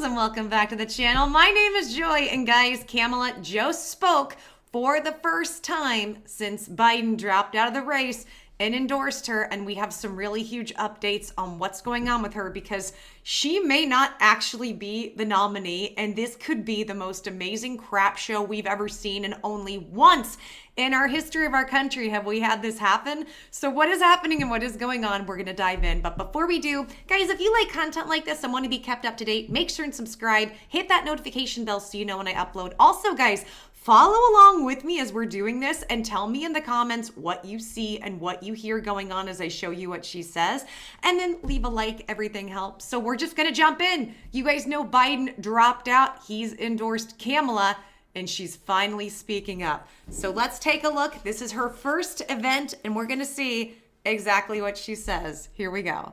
and welcome back to the channel. My name is Joy, and guys, Kamala just spoke for the first time since Biden dropped out of the race and endorsed her, and we have some really huge updates on what's going on with her because she may not actually be the nominee, and this could be the most amazing crap show we've ever seen, and only once in our history of our country have we had this happen. So what is happening and what is going on, we're gonna dive in. But before we do, guys, if you like content like this and want to be kept up to date, make sure and subscribe, hit that notification bell so you know when I upload. Also, guys, follow along with me as we're doing this and tell me in the comments what you see and what you hear going on as I show you what she says. And then leave a like, everything helps. So we're just gonna jump in. You guys know Biden dropped out. He's endorsed Kamala and she's finally speaking up. So let's take a look. This is her first event and we're gonna see exactly what she says. Here we go.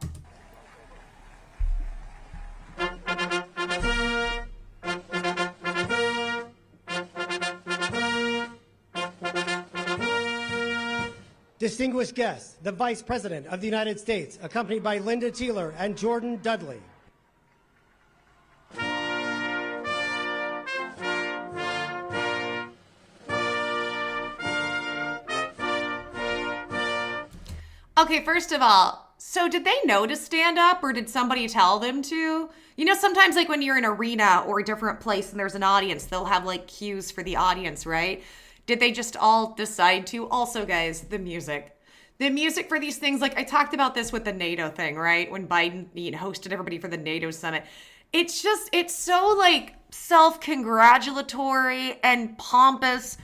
Distinguished guests, the Vice President of the United States, accompanied by Linda Taylor and Jordan Dudley. Okay, first of all, so did they know to stand up or did somebody tell them to? You know, sometimes like when you're in an arena or a different place and there's an audience, they'll have like cues for the audience, right? Did they just all decide to? Also, guys, the music. The music for these things, like I talked about this with the NATO thing, right? When Biden hosted everybody for the NATO summit. It's just, it's so like self-congratulatory and pompous.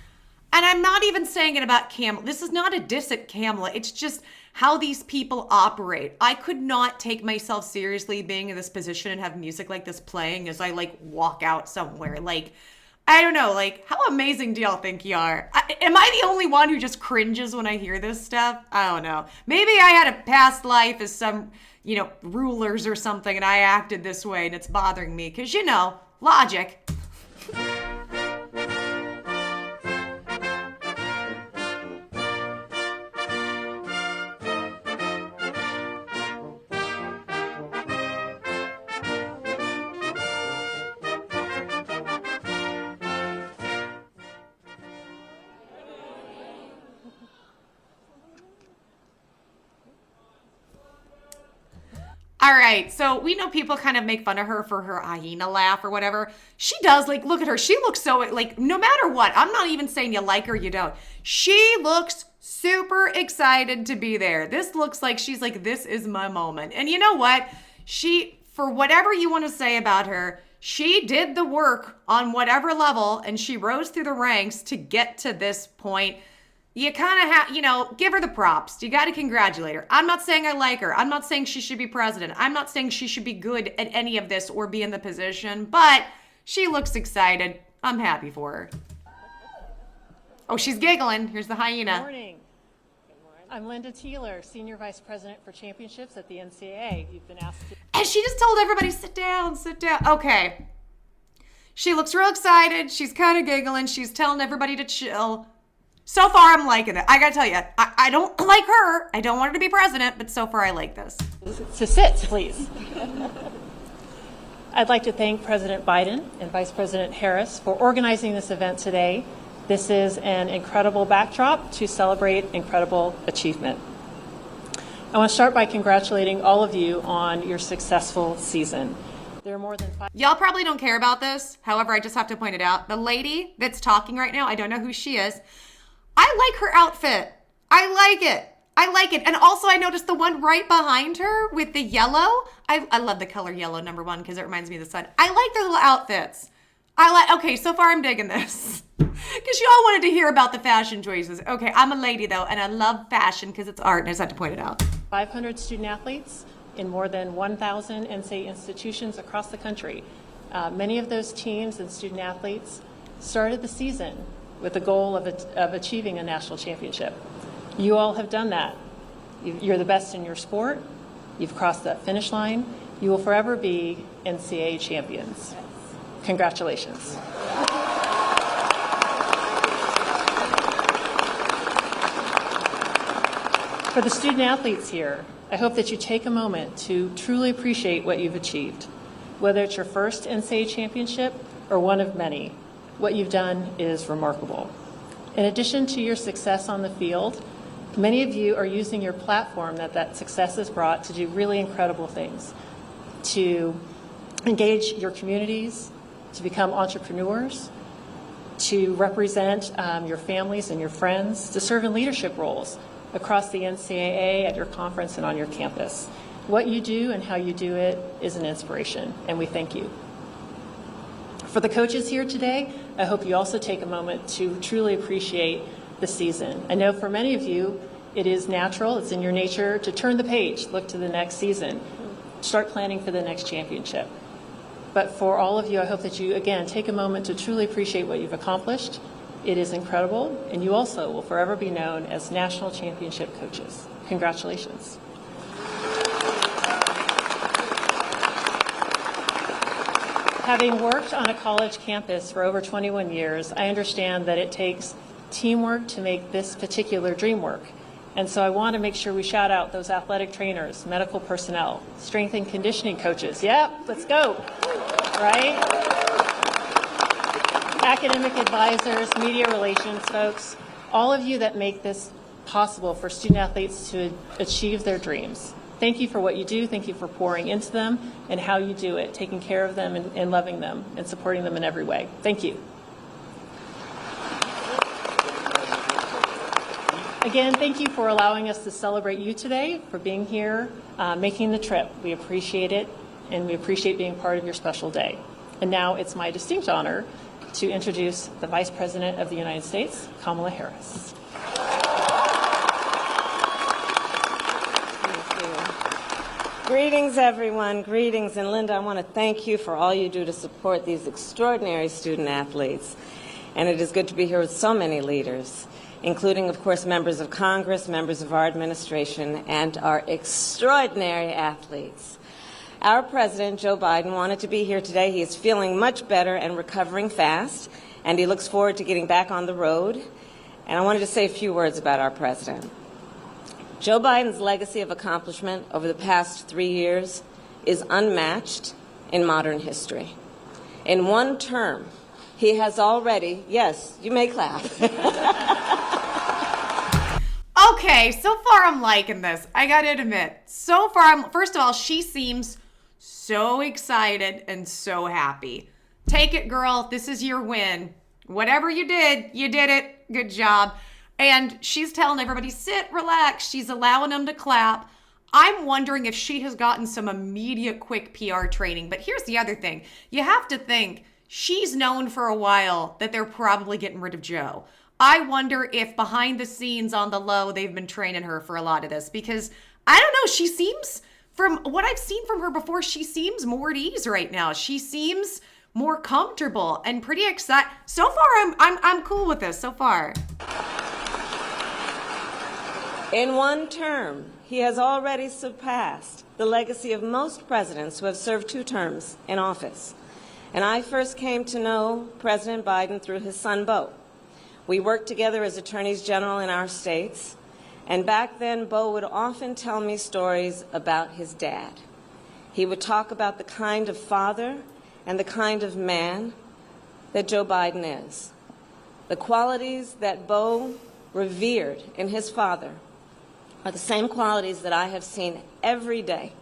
And I'm not even saying it about Kamala. This is not a diss at Kamala. It's just how these people operate. I could not take myself seriously being in this position and have music like this playing as I like walk out somewhere. Like, I don't know, like, how amazing do y'all think you are? Am I the only one who just cringes when I hear this stuff? I don't know. Maybe I had a past life as some, rulers or something and I acted this way and it's bothering me because, logic. All right, so we know people kind of make fun of her for her hyena laugh or whatever. She does, like, look at her. She looks so, like, no matter what, I'm not even saying you like her, you don't. She looks super excited to be there. This looks like she's like, this is my moment. And you know what? For whatever you want to say about her, she did the work on whatever level and she rose through the ranks to get to this point. You kind of have, give her the props. You got to congratulate her. I'm not saying I like her. I'm not saying she should be president. I'm not saying she should be good at any of this or be in the position, but she looks excited. I'm happy for her. Oh, she's giggling. Here's the hyena. Good morning. I'm Linda Taylor, Senior Vice President for Championships at the NCAA. You've been asked to... And she just told everybody, sit down, sit down. Okay. She looks real excited. She's kind of giggling. She's telling everybody to chill. So far, I'm liking it. I gotta tell you, I don't like her. I don't want her to be president, but so far I like this. So sit, please. I'd like to thank President Biden and Vice President Harris for organizing this event today. This is an incredible backdrop to celebrate incredible achievement. I want to start by congratulating all of you on your successful season. There are more than 5... Y'all probably don't care about this. However, I just have to point it out. The lady that's talking right now, I don't know who she is. I like her outfit. I like it. I like it. And also I noticed the one right behind her with the yellow. I love the color yellow, number one, because it reminds me of the sun. I like their little outfits. Okay, so far I'm digging this. Because you all wanted to hear about the fashion choices. Okay, I'm a lady though, and I love fashion because it's art, and I just have to point it out. 500 student athletes in more than 1,000 NCAA institutions across the country. Many of those teams and student athletes started the season with the goal of achieving a national championship. You all have done that. You're the best in your sport. You've crossed that finish line. You will forever be NCAA champions. Congratulations. For the student athletes here, I hope that you take a moment to truly appreciate what you've achieved. Whether it's your first NCAA championship or one of many, what you've done is remarkable. In addition to your success on the field, many of you are using your platform that success has brought to do really incredible things, to engage your communities, to become entrepreneurs, to represent your families and your friends, to serve in leadership roles across the NCAA, at your conference, and on your campus. What you do and how you do it is an inspiration, and we thank you. For the coaches here today, I hope you also take a moment to truly appreciate the season. I know for many of you, it is natural, it's in your nature to turn the page, look to the next season, start planning for the next championship. But for all of you, I hope that you, again, take a moment to truly appreciate what you've accomplished. It is incredible, and you also will forever be known as national championship coaches. Congratulations. Having worked on a college campus for over 21 years, I understand that it takes teamwork to make this particular dream work. And so I want to make sure we shout out those athletic trainers, medical personnel, strength and conditioning coaches. Yep, let's go. Right? Academic advisors, media relations folks, all of you that make this possible for student athletes to achieve their dreams. Thank you for what you do. Thank you for pouring into them and how you do it, taking care of them and loving them and supporting them in every way. Thank you. Again, thank you for allowing us to celebrate you today, for being here, making the trip. We appreciate it, and we appreciate being part of your special day. And now it's my distinct honor to introduce the Vice President of the United States, Kamala Harris. Greetings, everyone. Greetings. And Linda, I want to thank you for all you do to support these extraordinary student athletes. And it is good to be here with so many leaders, including, of course, members of Congress, members of our administration, and our extraordinary athletes. Our President, Joe Biden, wanted to be here today. He is feeling much better and recovering fast, and he looks forward to getting back on the road. And I wanted to say a few words about our President. Joe Biden's legacy of accomplishment over the past 3 years is unmatched in modern history. In one term, he has already, yes, you may clap. Okay, so far I'm liking this. I gotta admit. So far, first of all, she seems so excited and so happy. Take it, girl. This is your win. Whatever you did it. Good job. And she's telling everybody, sit, relax. She's allowing them to clap. I'm wondering if she has gotten some immediate quick PR training. But here's the other thing. You have to think, she's known for a while that they're probably getting rid of Joe. I wonder if behind the scenes on the low, they've been training her for a lot of this. Because, I don't know, she seems, from what I've seen from her before, she seems more at ease right now. She seems more comfortable and pretty excited. So far, I'm cool with this, so far. In one term, he has already surpassed the legacy of most presidents who have served 2 terms in office. And I first came to know President Biden through his son, Beau. We worked together as attorneys general in our states, and back then, Beau would often tell me stories about his dad. He would talk about the kind of father and the kind of man that Joe Biden is. The qualities that Beau revered in his father are the same qualities that I have seen every day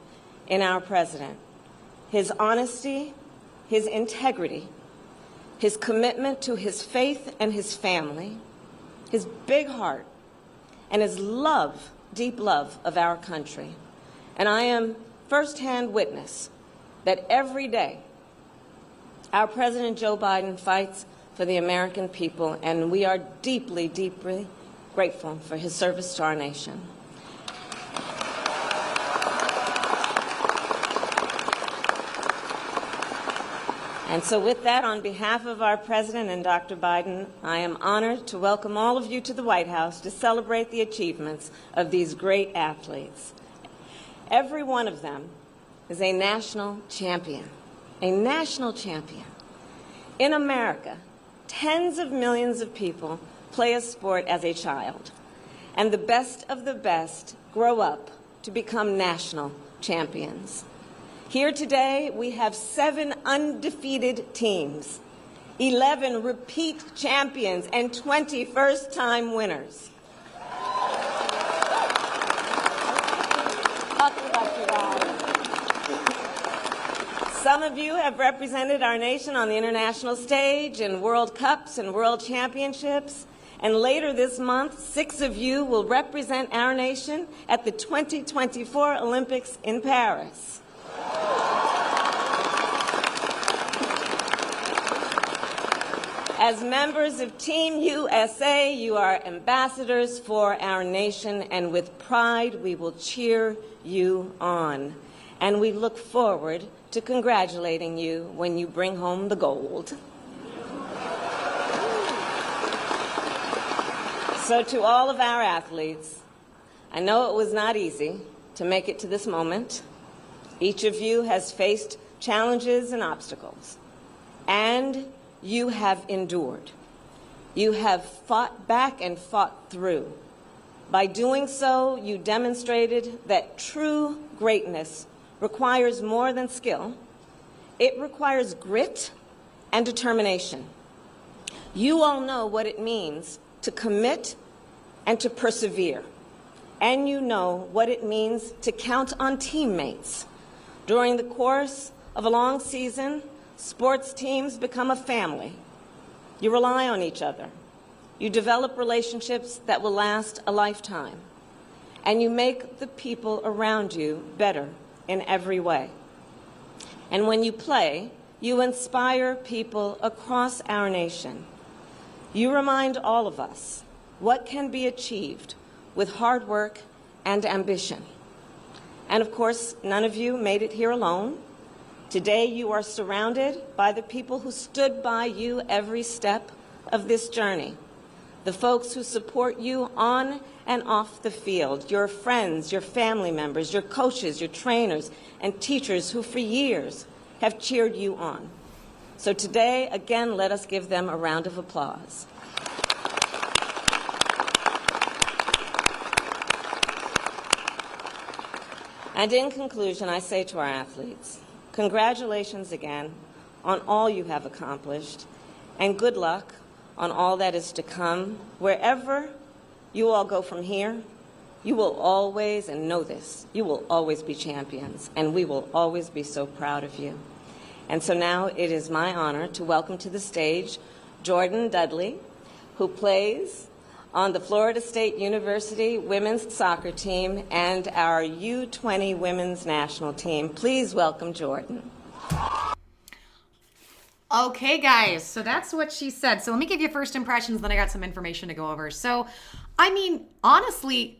in our president. His honesty, his integrity, his commitment to his faith and his family, his big heart, and his love, deep love of our country. And I am firsthand witness that every day our President Joe Biden fights for the American people, and we are deeply, deeply grateful for his service to our nation. And so with that, on behalf of our President and Dr. Biden, I am honored to welcome all of you to the White House to celebrate the achievements of these great athletes. Every one of them is a national champion, a national champion. In America, tens of millions of people play a sport as a child, and the best of the best grow up to become national champions. Here today, we have 7 undefeated teams, 11 repeat champions, and 20 first-time winners. Some of you have represented our nation on the international stage in World Cups and World Championships. And later this month, 6 of you will represent our nation at the 2024 Olympics in Paris. As members of Team USA, you are ambassadors for our nation, and with pride, we will cheer you on. And we look forward to congratulating you when you bring home the gold. So to all of our athletes, I know it was not easy to make it to this moment. Each of you has faced challenges and obstacles, and you have endured. You have fought back and fought through. By doing so, you demonstrated that true greatness requires more than skill. It requires grit and determination. You all know what it means to commit and to persevere. And you know what it means to count on teammates. During the course of a long season, sports teams become a family. You rely on each other. You develop relationships that will last a lifetime. And you make the people around you better in every way. And when you play, you inspire people across our nation. You remind all of us what can be achieved with hard work and ambition. And of course, none of you made it here alone. Today, you are surrounded by the people who stood by you every step of this journey, the folks who support you on and off the field, your friends, your family members, your coaches, your trainers, and teachers who for years have cheered you on. So today, again, let us give them a round of applause. And in conclusion, I say to our athletes, congratulations again on all you have accomplished, and good luck on all that is to come. Wherever you all go from here, you will always, and know this, you will always be champions, and we will always be so proud of you. And so now it is my honor to welcome to the stage Jordan Dudley, who plays on the Florida State University women's soccer team and our U20 women's national team. Please welcome Jordan. Okay, guys, so that's what she said. So let me give you first impressions, then I got some information to go over. So, I mean, honestly,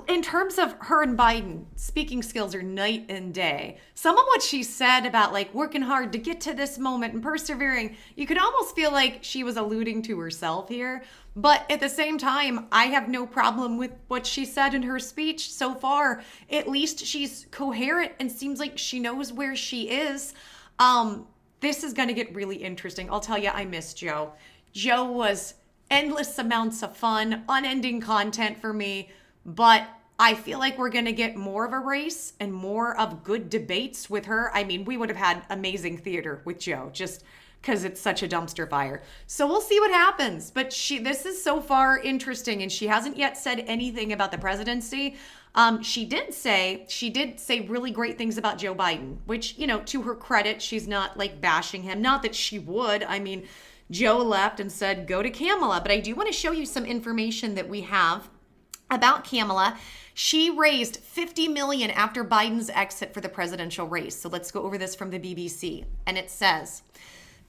in terms of her and Biden, speaking skills are night and day. Some of what she said about like working hard to get to this moment and persevering, you could almost feel like she was alluding to herself here. But at the same time, I have no problem with what she said in her speech so far. At least she's coherent and seems like she knows where she is. This is going to get really interesting. I'll tell you, I miss Joe. Joe was endless amounts of fun, unending content for me. But I feel like we're going to get more of a race and more of good debates with her. I mean, we would have had amazing theater with Joe just because it's such a dumpster fire. So we'll see what happens. But this is so far interesting, and she hasn't yet said anything about the presidency. She did say really great things about Joe Biden, which, you know, to her credit, she's not like bashing him. Not that she would. I mean, Joe left and said, go to Kamala. But I do want to show you some information that we have about Kamala. She raised $50 million after Biden's exit for the presidential race. So let's go over this from the BBC. And it says,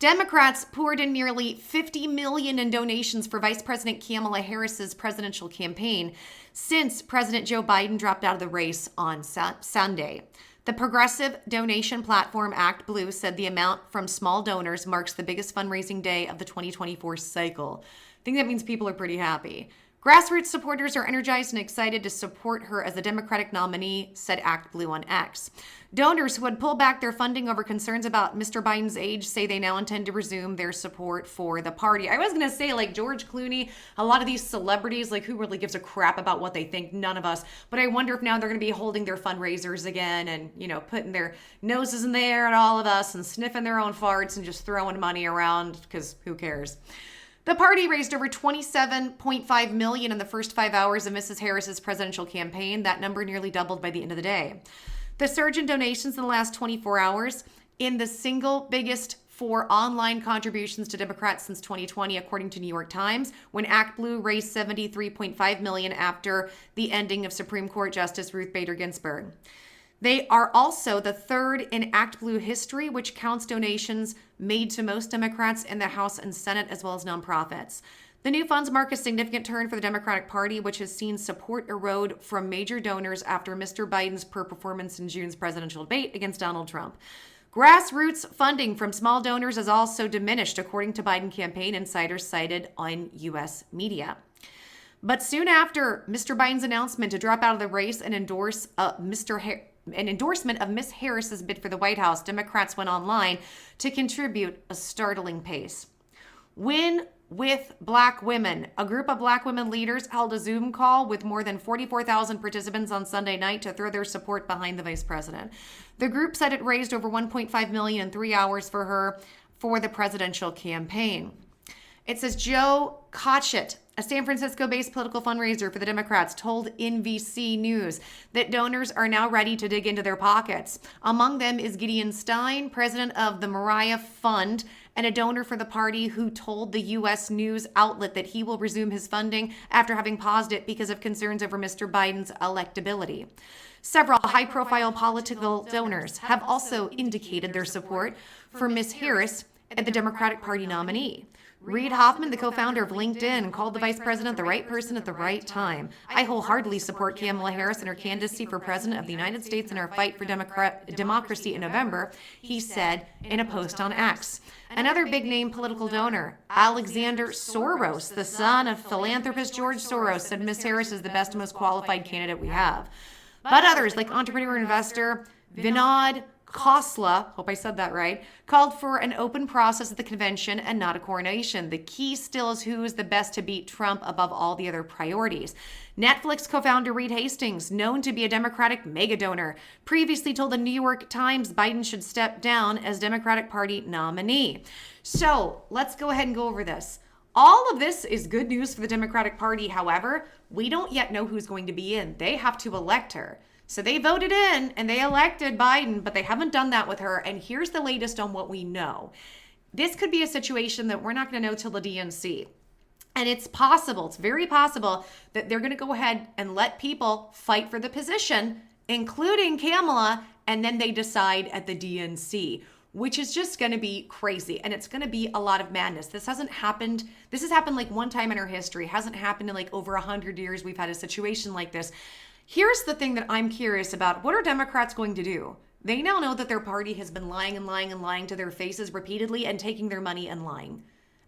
Democrats poured in nearly $50 million in donations for Vice President Kamala Harris's presidential campaign since President Joe Biden dropped out of the race on Sunday. The progressive donation platform Act Blue said the amount from small donors marks the biggest fundraising day of the 2024 cycle. I think that means people are pretty happy. Grassroots supporters are energized and excited to support her as the Democratic nominee, said Act Blue on X. Donors who had pulled back their funding over concerns about Mr. Biden's age say they now intend to resume their support for the party. I was going to say, like George Clooney, a lot of these celebrities, like who really gives a crap about what they think? None of us. But I wonder if now they're going to be holding their fundraisers again and, putting their noses in the air at all of us and sniffing their own farts and just throwing money around because who cares? The party raised over $27.5 million in the first 5 hours of Mrs. Harris's presidential campaign. That number nearly doubled by the end of the day. The surge in donations in the last 24 hours in the single biggest for online contributions to Democrats since 2020, according to New York Times, when Act Blue raised $73.5 million after the ending of Supreme Court Justice Ruth Bader Ginsburg. They are also the third in Act Blue history, which counts donations made to most Democrats in the House and Senate, as well as nonprofits. The new funds mark a significant turn for the Democratic Party, which has seen support erode from major donors after Mr. Biden's poor performance in June's presidential debate against Donald Trump. Grassroots funding from small donors has also diminished, according to Biden campaign insiders cited on U.S. media. But soon after Mr. Biden's announcement to drop out of the race and endorse an endorsement of Miss Harris's bid for the White House, Democrats went online to contribute a startling pace. Win with Black Women. A group of Black women leaders held a Zoom call with more than 44,000 participants on Sunday night to throw their support behind the vice president. The group said it raised over $1.5 million in 3 hours for her for the presidential campaign. It says Joe Kotchett, a San Francisco-based political fundraiser for the Democrats, told NBC News that donors are now ready to dig into their pockets. Among them is Gideon Stein, president of the Mariah Fund, and a donor for the party who told the U.S. news outlet that he will resume his funding after having paused it because of concerns over Mr. Biden's electability. Several high-profile political donors have also indicated their support for Ms. Harris and the Democratic Party nominee. Reid Hoffman, the co-founder of LinkedIn, called the vice president the right person at the right time. I wholeheartedly support Kamala Harris and her candidacy for president of the United States in our fight for democracy in November, he said in a post on X. Another big-name political donor, Alexander Soros, the son of philanthropist George Soros, said Ms. Harris is the best and most qualified candidate we have. But others, like entrepreneur and investor Vinod Khosla, hope I said that right, called for an open process at the convention and not a coronation. The key still is who is the best to beat Trump above all the other priorities. Netflix co-founder Reed Hastings, known to be a Democratic mega donor, previously told the New York Times Biden should step down as Democratic Party nominee. So let's go ahead and go over this. All of this is good news for the Democratic Party. However, we don't yet know who's going to be in. They have to elect her. So they voted in and they elected Biden, but they haven't done that with her. And here's the latest on what we know. This could be a situation that we're not going to know till the DNC. And it's possible, it's very possible that they're going to go ahead and let people fight for the position, including Kamala, and then they decide at the DNC, which is just going to be crazy. And it's going to be a lot of madness. This hasn't happened. This has happened like one time in our history. It hasn't happened in like over 100 years. We've had a situation like this. Here's the thing that I'm curious about. What are Democrats going to do? They now know that their party has been lying and lying and lying to their faces repeatedly and taking their money and lying.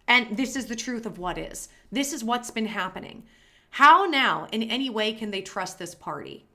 And this is the truth of what is. This is what's been happening. How now, in any way, can they trust this party?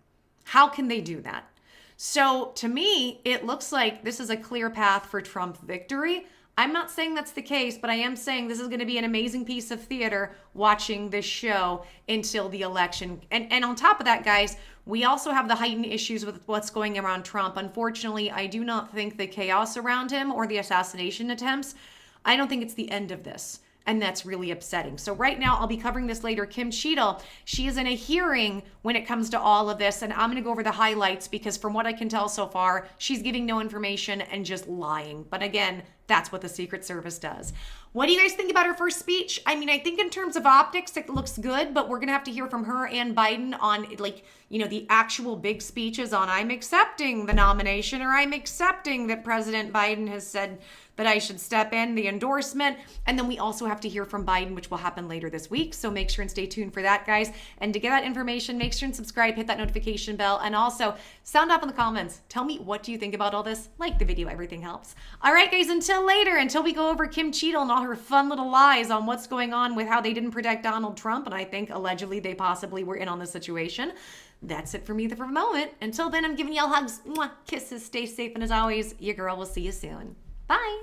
How can they do that? So to me, it looks like this is a clear path for Trump victory. I'm not saying that's the case, but I am saying this is going to be an amazing piece of theater watching this show until the election. And on top of that, guys, we also have the heightened issues with what's going around Trump. Unfortunately, I do not think the chaos around him or the assassination attempts, I don't think it's the end of this. And that's really upsetting. So right now, I'll be covering this later. Kim Cheadle, she is in a hearing when it comes to all of this. And I'm going to go over the highlights because from what I can tell so far, she's giving no information and just lying. But again, that's what the Secret Service does. What do you guys think about her first speech? I mean, I think in terms of optics, it looks good, but we're going to have to hear from her and Biden on, like, you know, the actual big speeches on I'm accepting the nomination or I'm accepting that President Biden has said that I should step in, the endorsement. And then we also have to hear from Biden, which will happen later this week. So make sure and stay tuned for that, guys. And to get that information, make sure and subscribe, hit that notification bell, and also sound off in the comments. Tell me, what do you think about all this? Like the video, everything helps. All right, guys, until until later, until we go over Kim Cheadle and all her fun little lies on what's going on with how they didn't protect Donald Trump, and I think allegedly they possibly were in on the situation. That's it for me for the moment. Until then, I'm giving y'all hugs, mwah, kisses, stay safe, and as always, your girl will see you soon. Bye.